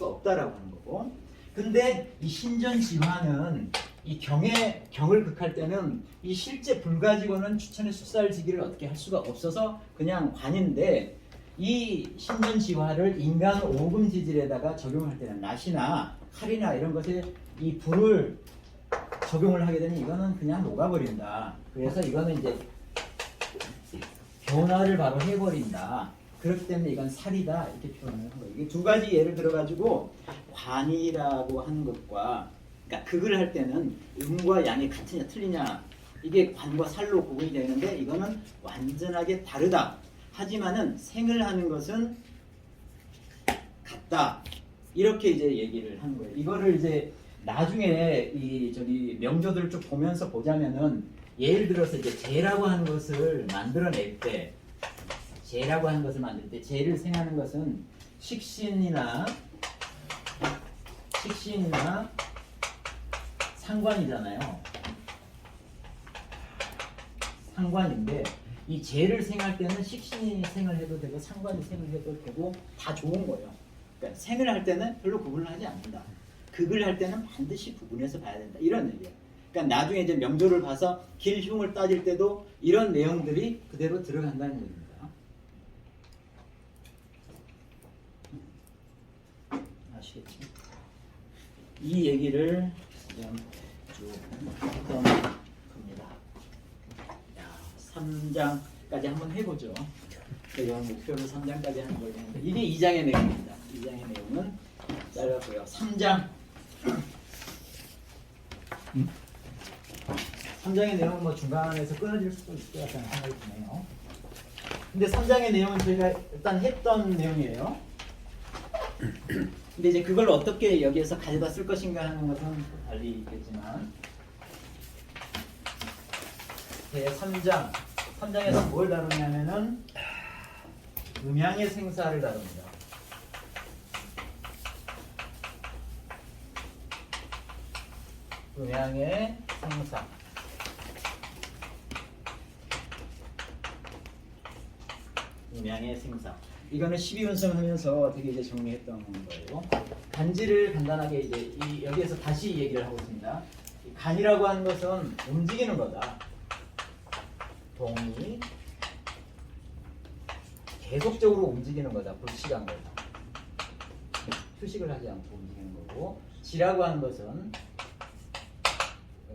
없다라고 하는 거고. 근데 이 신전지화는 이 경을 극할 때는 이 실제 불 가지고는 추천의 숫살지기를 어떻게 할 수가 없어서 그냥 관인데, 이 신전지화를 인간 오금 지질에다가 적용할 때는 낫이나 칼이나 이런 것에 이 불을 적용을 하게 되면 이거는 그냥 녹아버린다. 그래서 이거는 이제 변화를 바로 해버린다. 그렇기 때문에 이건 살이다 이렇게 표현을 한 거예요. 이게 두 가지 예를 들어가지고 관이라고 하는 것과, 그러니까 극을 할 때는 음과 양이 같으냐 틀리냐, 이게 관과 살로 구분이 되는데 이거는 완전하게 다르다. 하지만은 생을 하는 것은 같다. 이렇게 이제 얘기를 하는 거예요. 이거를 이제 나중에 이 저기 명조들을 쭉 보면서 보자면은, 예를 들어서 이제 재라고 하는 것을 만들어낼 때, 재라고 하는 것을 만들 때 재를 생하는 것은 식신이나 상관이잖아요. 상관인데 이 재를 생할 때는 식신이 생을 해도 되고 상관이 생을 해도 되고 다 좋은 거예요. 그러니까 생을 할 때는 별로 구분을 하지 않는다. 극을 할 때는 반드시 구분해서 봐야 된다. 이런 얘기예요. 그러니까 나중에 이제 명조를 봐서 길흉을 따질 때도 이런 내용들이 그대로 들어간다는 얘기입니다. 아시겠죠? 이 얘기를 지금 쭉 했던 겁니다. 3장까지 한번 해보죠. 제가 목표를 3장까지 하는 걸로 했는데, 이게 2장의 내용입니다. 2장의 내용은 짧았고요. 3장의 내용은 뭐 중간에서 끊어질 수도 있을 것 같다는 생각이 드네요. 근데 3장의 내용은 저희가 일단 했던 내용이에요. 근데 이제 그걸 어떻게 여기에서 가져다 쓸 것인가 하는 것은 달리 있겠지만, 제 3장에서 뭘 다루냐면은 음양의 생사를 다룹니다. 음양의 생사. 음양의 생사. 이거는 12운성 하면서 되게 이제 정리했던 거예요. 간지를 간단하게 이제 여기에서 다시 얘기를 하고 있습니다. 간이라고 하는 것은 움직이는 거다. 동이 계속적으로 움직이는 거다. 불식한 거다. 휴식을 하지 않고 움직이는 거고, 지라고 하는 것은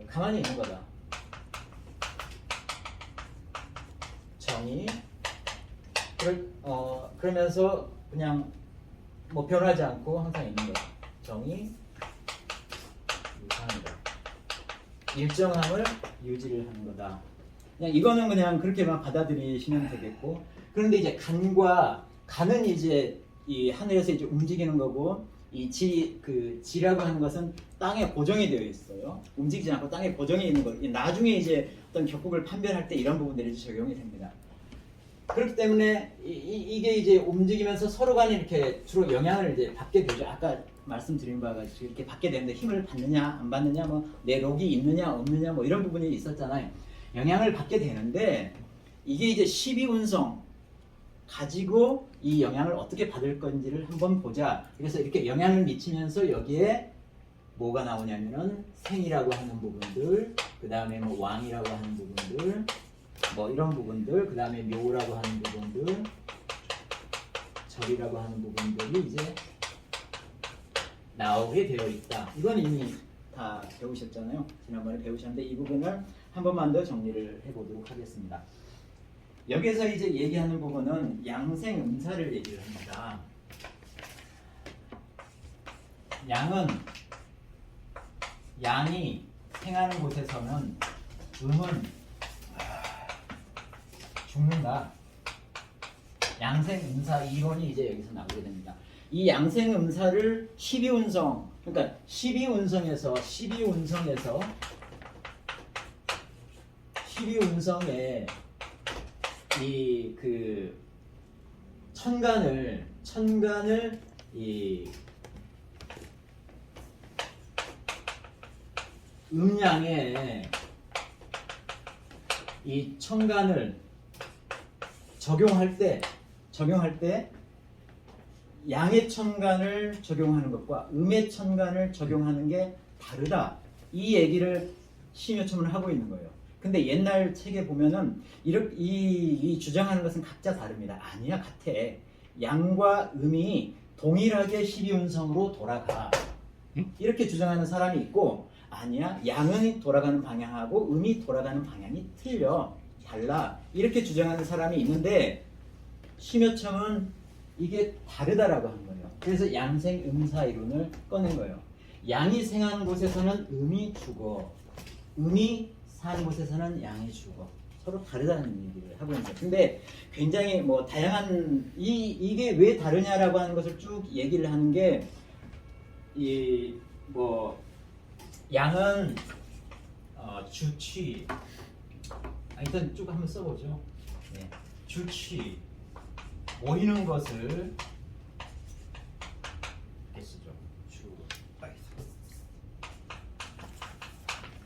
가만히 있는 거다. 정이 그러면서 그냥 뭐 변하지 않고 항상 있는 거다. 정이 유상이다. 일정함을 유지를 하는 거다. 그냥 이거는 그냥 그렇게만 받아들이시면 되겠고, 그런데 이제 간은 이제 이 하늘에서 이제 움직이는 거고, 이 지라고 하는 것은 땅에 고정이 되어 있어요. 움직이지 않고 땅에 고정이 있는 거. 나중에 이제 어떤 격국을 판별할 때 이런 부분들이 적용이 됩니다. 그렇기 때문에 이게 이제 움직이면서 서로 간에 이렇게 주로 영향을 이제 받게 되죠. 아까 말씀드린 바와 같이 이렇게 받게 되는데, 힘을 받느냐 안 받느냐, 뭐 내 록이 있느냐 없느냐, 뭐 이런 부분이 있었잖아요. 영향을 받게 되는데, 이게 이제 12운성 가지고 이 영향을 어떻게 받을 건지를 한번 보자. 그래서 이렇게 영향을 미치면서 여기에 뭐가 나오냐면은 생이라고 하는 부분들, 그 다음에 뭐 왕이라고 하는 부분들, 뭐 이런 부분들, 그 다음에 묘라고 하는 부분들, 절이라고 하는 부분들이 이제 나오게 되어 있다. 이건 이미 다 배우셨잖아요. 지난번에 배우셨는데 이 부분을 한 번만 더 정리를 해보도록 하겠습니다. 여기서 이제 얘기하는 부분은 양생 음사를 얘기를 합니다. 양이 생하는 곳에서는 음은 죽는다. 양생 음사 이론이 이제 여기서 나오게 됩니다. 이 양생 음사를 12운성, 그러니까 12운성에 이 그 천간을 이 음양에 이 천간을 적용할 때 양의 천간을 적용하는 것과 음의 천간을 적용하는 게 다르다. 이 얘기를 심요첨을 하고 있는 거예요. 근데 옛날 책에 보면은 이 주장하는 것은 각자 다릅니다. 아니야, 같아. 양과 음이 동일하게 12운성으로 돌아가. 이렇게 주장하는 사람이 있고, 아니야, 양은 돌아가는 방향하고 음이 돌아가는 방향이 틀려. 달라. 이렇게 주장하는 사람이 있는데, 심요첨은 이게 다르다라고 한 거예요. 그래서 양생 음사 이론을 꺼낸 거예요. 양이 생하는 곳에서는 음이 죽어. 음이 사는 곳에서는 양이 죽어. 서로 다르다는 얘기를 하고 있는 거예요. 근데 굉장히 뭐 다양한 이게 왜 다르냐라고 하는 것을 쭉 얘기를 하는 게 이 뭐 양은 주취. 일단 쭉 한번 써보죠. 네. 주취. 모이는 것을 쓰죠.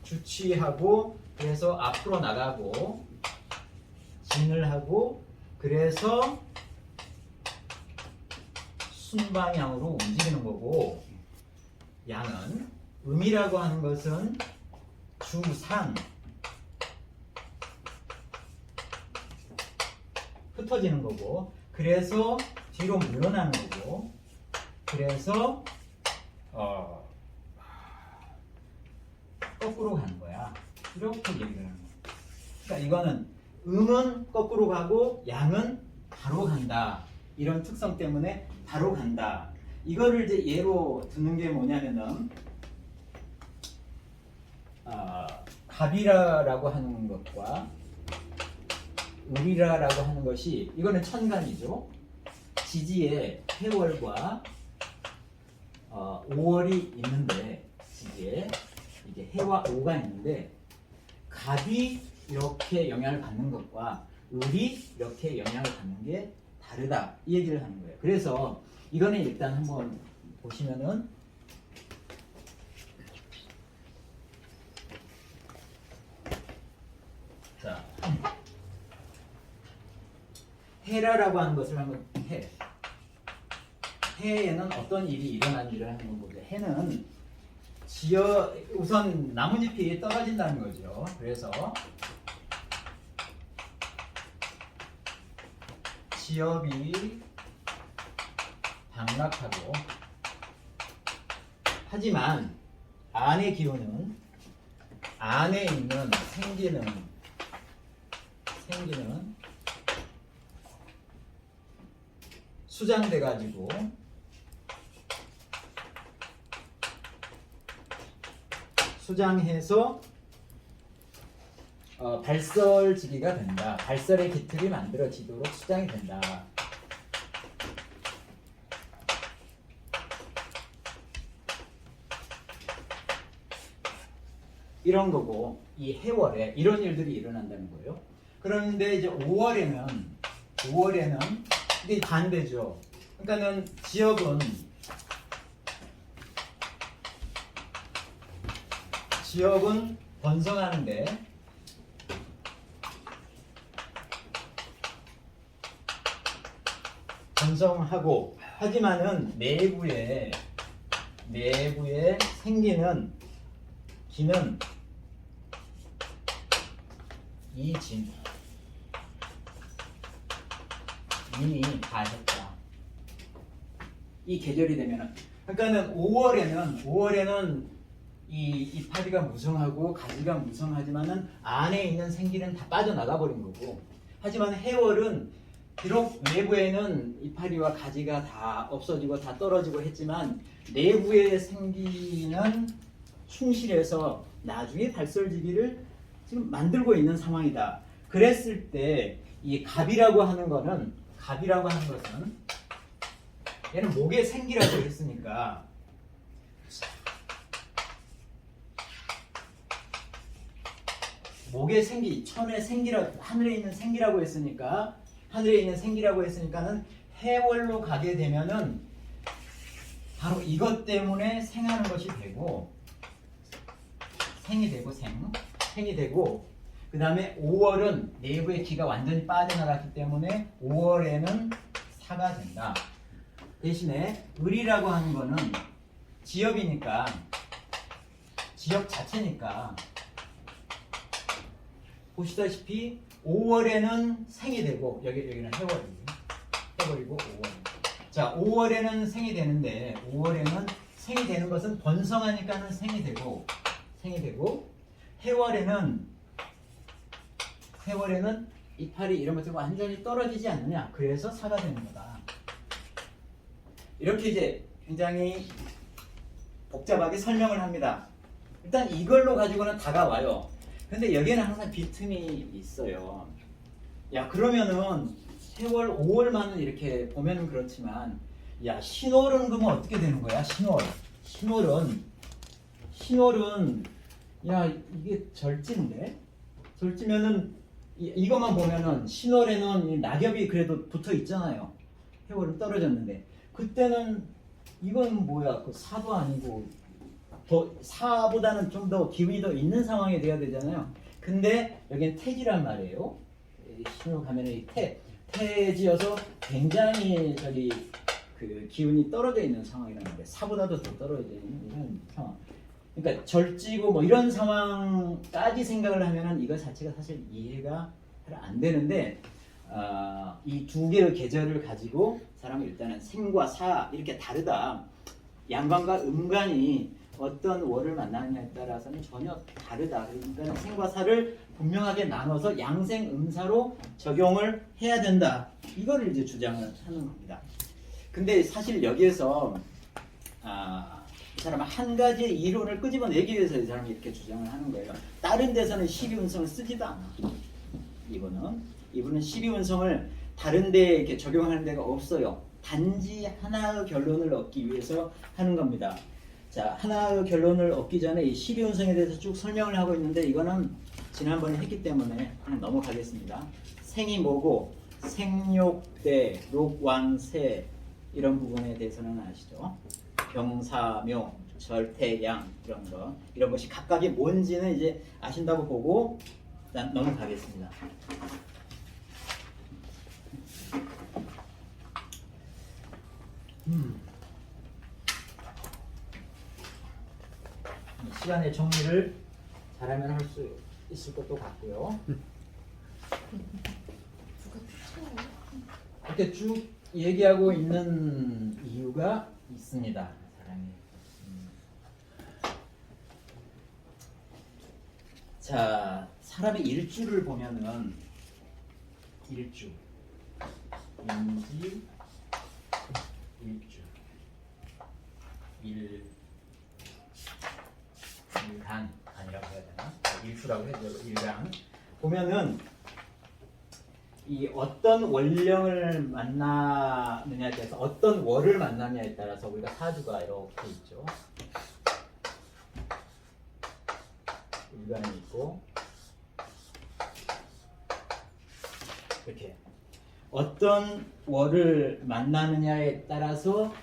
주취하고 그래서 앞으로 나가고 진을 하고 그래서 순방향으로 움직이는 거고, 양은 음이라고 하는 것은 주상 흩어지는 거고, 그래서 뒤로 물러나는 거고, 그래서 거꾸로 가는 거야. 이렇게 얘기를 하는 거야. 그러니까 이거는 음은 거꾸로 가고 양은 바로 간다. 이런 특성 때문에 바로 간다. 이거를 이제 예로 드는 게 뭐냐면은 갑이라라고 하는 것과 을이라라고 하는 것이, 이거는 천간이죠. 지지에 해월과 5월이 있는데, 지지에 이게 해와 5가 있는데, 갑이 이렇게 영향을 받는 것과 을이 이렇게 영향을 받는 게 다르다. 이 얘기를 하는 거예요. 그래서 이거는 일단 한번 보시면은 자, 해라라고 하는 것을 한번 해에는 어떤 일이 일어나는지를 한번 보죠. 해는 우선 나뭇잎이 떨어진다는 거죠. 그래서 지엽이 당락하고, 하지만 안의 기운은 안에 있는 생기는 수장돼 가지고 수장해서 발설지기가 된다. 발설의 기틀이 만들어지도록 수장이 된다. 이런 거고, 이 해월에 이런 일들이 일어난다는 거예요. 그런데 이제 5월에는 이게 반대죠. 그러니까는 지역은 번성하는데 번성하고, 하지만은 내부에 생기는 기는 이진 이미 다 했다. 이 계절이 되면은, 그러니까는 5월에는 이 이파리가 무성하고 가지가 무성하지만은 안에 있는 생기는 다 빠져나가 버린 거고, 하지만 해월은 비록 내부에는 이파리와 가지가 다 없어지고 다 떨어지고 했지만 내부의 생기는 충실해서 나중에 발설지기를 지금 만들고 있는 상황이다. 그랬을 때 이 갑이라고 하는 것은 얘는 목의 생기라고 했으니까 목의 생기, 천의 생기라고, 하늘에 있는 생기라고 했으니까는 해월로 가게 되면은 바로 이것 때문에 생하는 것이 되고, 생이 되고, 그 다음에 5월은 내부의 기가 완전히 빠져나갔기 때문에 5월에는 사가 된다. 대신에 을이라고 하는 거는 지엽이니까 지엽 자체니까 보시다시피 5월에는 생이 되고 여기는 해월이고 5월. 자, 5월에는 생이 되는데 5월에는 생이 되는 것은 번성하니까는 생이 되고 해월에는 이파리 이런 것들이 완전히 떨어지지 않느냐. 그래서 사가 되는 거다. 이렇게 이제 굉장히 복잡하게 설명을 합니다. 일단 이걸로 가지고는 다가와요. 근데 여기에는 항상 빈틈이 있어요. 야, 그러면은 세월 5월만은 이렇게 보면은 그렇지만, 야, 신월은 그러면 어떻게 되는 거야? 신월은 야, 이게 절지인데? 절지면은 이것만 보면은 신월에는 이 낙엽이 그래도 붙어 있잖아요. 해월은 떨어졌는데 그때는 이건 뭐야? 그 사도 아니고 더 사보다는 좀 더 기운이 더 있는 상황이 돼야 되잖아요. 근데 여기는 태지란 말이에요. 신호 가면은 이 태지여서 굉장히 그 기운이 떨어져 있는 상황이라는 거예요. 사보다도 더 떨어져 있는 이런 상황. 그러니까 절지고 뭐 이런 상황까지 생각을 하면은 이거 자체가 사실 이해가 잘 안 되는데, 이 두 개의 계절을 가지고 사람은 일단은 생과 사 이렇게 다르다. 양관과 음관이 어떤 월을 만나느냐에 따라서는 전혀 다르다. 그러니까 생과 사를 분명하게 나눠서 양생 음사로 적용을 해야 된다. 이거를 이제 주장을 하는 겁니다. 근데 사실 여기에서 이 사람은 한 가지 이론을 끄집어내기 위해서 이 사람이 이렇게 주장을 하는 거예요. 다른 데서는 12운성을 쓰지도 않아. 이분은 12운성을 다른 데에 이렇게 적용하는 데가 없어요. 단지 하나의 결론을 얻기 위해서 하는 겁니다. 자, 하나의 결론을 얻기 전에 이 12운성에 대해서 쭉 설명을 하고 있는데 이거는 지난번에 했기 때문에 그냥 넘어가겠습니다. 생이 뭐고 생욕대, 록왕세 이런 부분에 대해서는 아시죠? 병사묘, 절태양 이런 것이 각각이 뭔지는 이제 아신다고 보고 일단 넘어가겠습니다. 시간의 정리를 잘하면 할 수 있을 것도 같고요. 이렇게 쭉 얘기하고 있는 이유가 있습니다. 사랑이. 자, 사람의 일주를 보면은 일주, 인지, 일간이라고 해야 되나? 일주라고 해야 되죠. 일간. 보면은 이 어떤 원령을 만나느냐에 따라서 어떤 월을 만나느냐에 따라서 우리가 사주가 이렇게 있죠. 일간이 있고 이렇게 어떤 월을 만나느냐에 따라서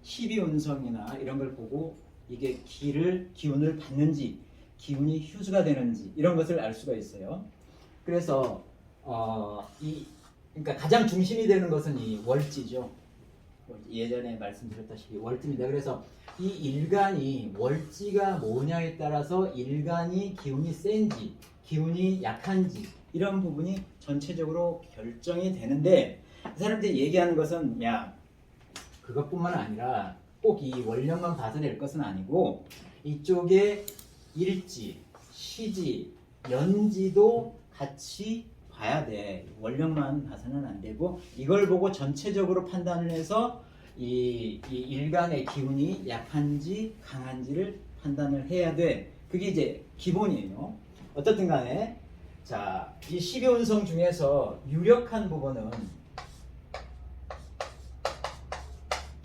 12운성이나 이런 걸 보고 이게 기운을 받는지 기운이 휴수가 되는지 이런 것을 알 수가 있어요. 그래서 그러니까 가장 중심이 되는 것은 이 월지죠. 예전에 말씀드렸다시피 월지입니다. 그래서 이 일간이 월지가 뭐냐에 따라서 일간이 기운이 센지 기운이 약한지 이런 부분이 전체적으로 결정이 되는데 이 사람들이 얘기하는 것은 야 그것뿐만 아니라 꼭 이 원령만 봐서 될 것은 아니고 이쪽에 일지, 시지, 연지도 같이 봐야 돼. 원령만 봐서는 안 되고 이걸 보고 전체적으로 판단을 해서 이 일간의 기운이 약한지 강한지를 판단을 해야 돼. 그게 이제 기본이에요. 어떻든 간에 자, 이 12운성 중에서 유력한 부분은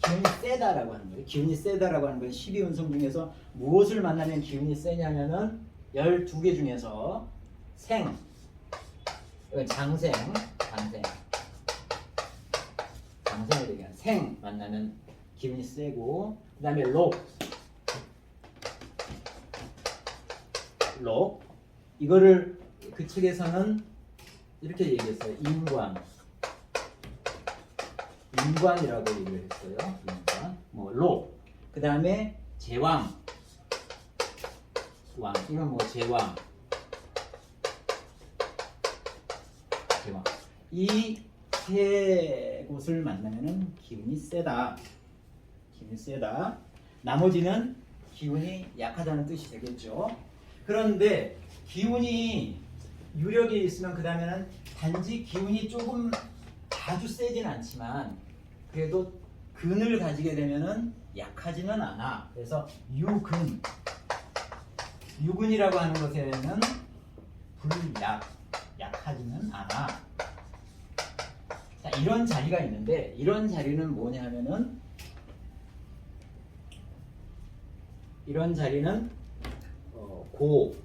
기운이 세다라고 하는 거예요. 기운이 세다라고 하는 건 12운성 중에서 무엇을 만나면 기운이 세냐면은 12개 중에서 생, 이건 장생을 얘기하는 생 만나면 기운이 세고 그 다음에 록 이거를 그 측에서는 이렇게 얘기했어요. 인관 인관이라고 얘기를 했어요. 인관. 뭐 로. 그 다음에 제왕. 왕. 이건 뭐 제왕. 제왕. 이 세 곳을 만나면은 기운이 세다. 기운이 세다. 나머지는 기운이 약하다는 뜻이 되겠죠. 그런데 기운이 유력이 있으면 그 다음에는 단지 기운이 조금 아주 세진 않지만 그래도 근을 가지게 되면은 약하지는 않아. 그래서 유근이라고 하는 것에는 불약, 약하지는 않아. 자, 이런 자리가 있는데 이런 자리는 뭐냐 하면은 이런 자리는 고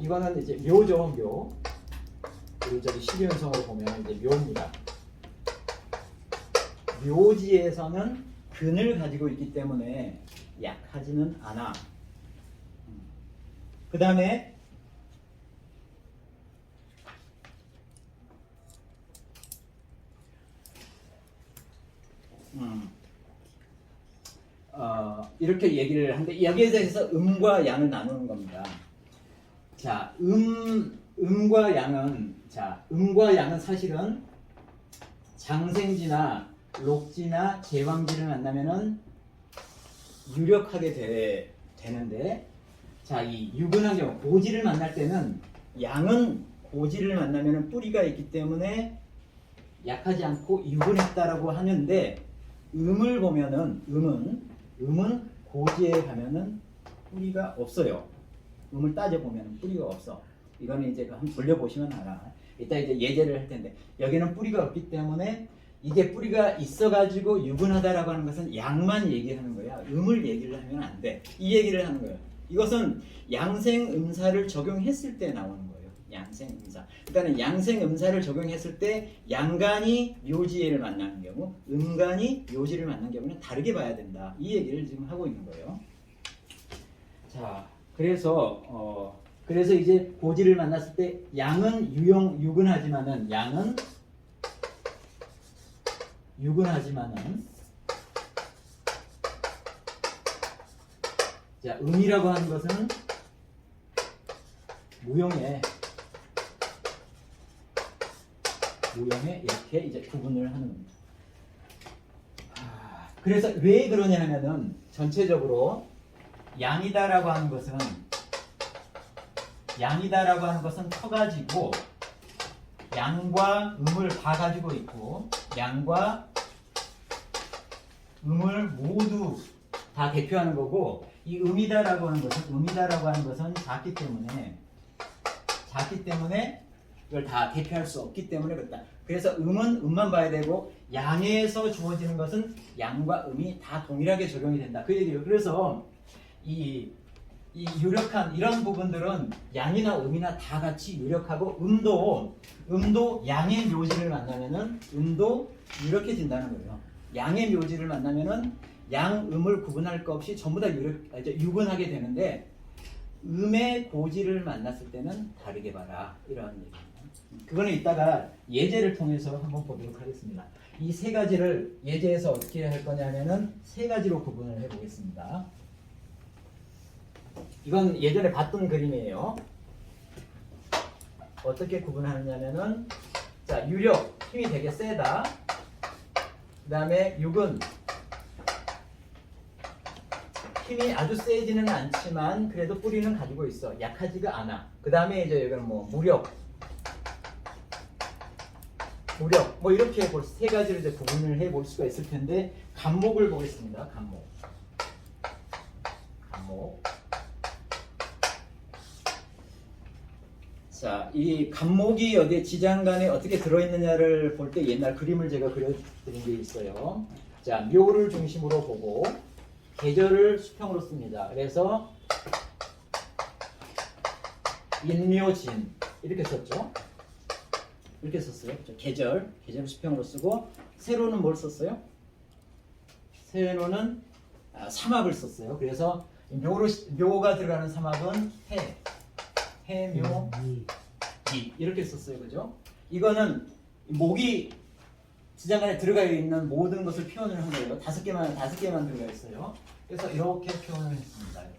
이거는 이제 묘죠. 묘. 우리 저기 12연성으로 보면 이제 묘입니다. 묘지에서는 근을 가지고 있기 때문에 약하지는 않아. 그 다음에 이렇게 얘기를 하는데 여기에 대해서 음과 양을 나누는 겁니다. 자, 음과 양은 사실은 장생지나 록지나 제왕지를 만나면은 유력하게 되는데, 자, 이 유근한 경우 고지를 만날 때는 양은 고지를 만나면은 뿌리가 있기 때문에 약하지 않고 유근했다라고 하는데, 음을 보면은 음은 고지에 가면은 뿌리가 없어요. 음을 따져보면 뿌리가 없어. 이거는 이제 한번 돌려보시면 알아. 이따 이제 예제를 할 텐데 여기는 뿌리가 없기 때문에 이게 뿌리가 있어가지고 유근하다라고 하는 것은 양만 얘기하는 거야. 음을 얘기를 하면 안 돼. 이 얘기를 하는 거예요. 이것은 양생음사를 적용했을 때 나오는 거예요. 양생음사. 그러니까 양생음사를 적용했을 때 양간이 묘지를 만나는 경우, 음간이 묘지를 만나는 경우는 다르게 봐야 된다. 이 얘기를 지금 하고 있는 거예요. 자, 그래서 이제 고지를 만났을 때 양은 유근하지만은 자, 음이라고 하는 것은 무용에 이렇게 이제 구분을 하는 겁니다. 그래서 왜 그러냐 하면은 전체적으로 양이다라고 하는 것은 커가지고 양과 음을 다 가지고 있고 양과 음을 모두 다 대표하는 거고, 이 음이다라고 하는 것은 작기 때문에 이걸 다 대표할 수 없기 때문에 그렇다. 그래서 음은 음만 봐야 되고 양에서 주어지는 것은 양과 음이 다 동일하게 적용이 된다. 그 얘기예요. 그래서 이 유력한 이런 부분들은 양이나 음이나 다 같이 유력하고, 음도 양의 묘지를 만나면은 음도 유력해진다는 거예요. 양의 묘지를 만나면은 양, 음을 구분할 것 없이 전부 다 유근하게 되는데, 음의 고지를 만났을 때는 다르게 봐라. 이런 얘기입니다. 그거는 이따가 예제를 통해서 한번 보도록 하겠습니다. 이 세 가지를 예제에서 어떻게 할 거냐면은 세 가지로 구분을 해보겠습니다. 이건 예전에 봤던 그림이에요. 어떻게 구분하느냐면은, 자, 유력, 힘이 되게 세다. 그 다음에 유근, 힘이 아주 세지는 않지만 그래도 뿌리는 가지고 있어. 약하지가 않아. 그 다음에 이제 여기는 뭐 무력, 뭐 이렇게 세 가지로 이제 구분을 해볼 수가 있을 텐데, 간목을 보겠습니다. 간목. 자, 이 간목이 어디에 지장간에 어떻게 들어있느냐를 볼 때 옛날 그림을 제가 그려드린 게 있어요. 자, 묘를 중심으로 보고 계절을 수평으로 씁니다. 그래서 인묘진 이렇게 썼죠. 이렇게 썼어요. 계절을 수평으로 쓰고, 세로는 뭘 썼어요? 세로는 삼합을 썼어요. 그래서 묘가 들어가는 삼합은 해묘, 이 이렇게 썼어요. 그죠? 이거는 목이 지장간에 들어가 있는 모든 것을 표현을 한 거예요. 다섯 개만 들어가 있어요. 그래서 이렇게 표현을 했습니다. 이렇게.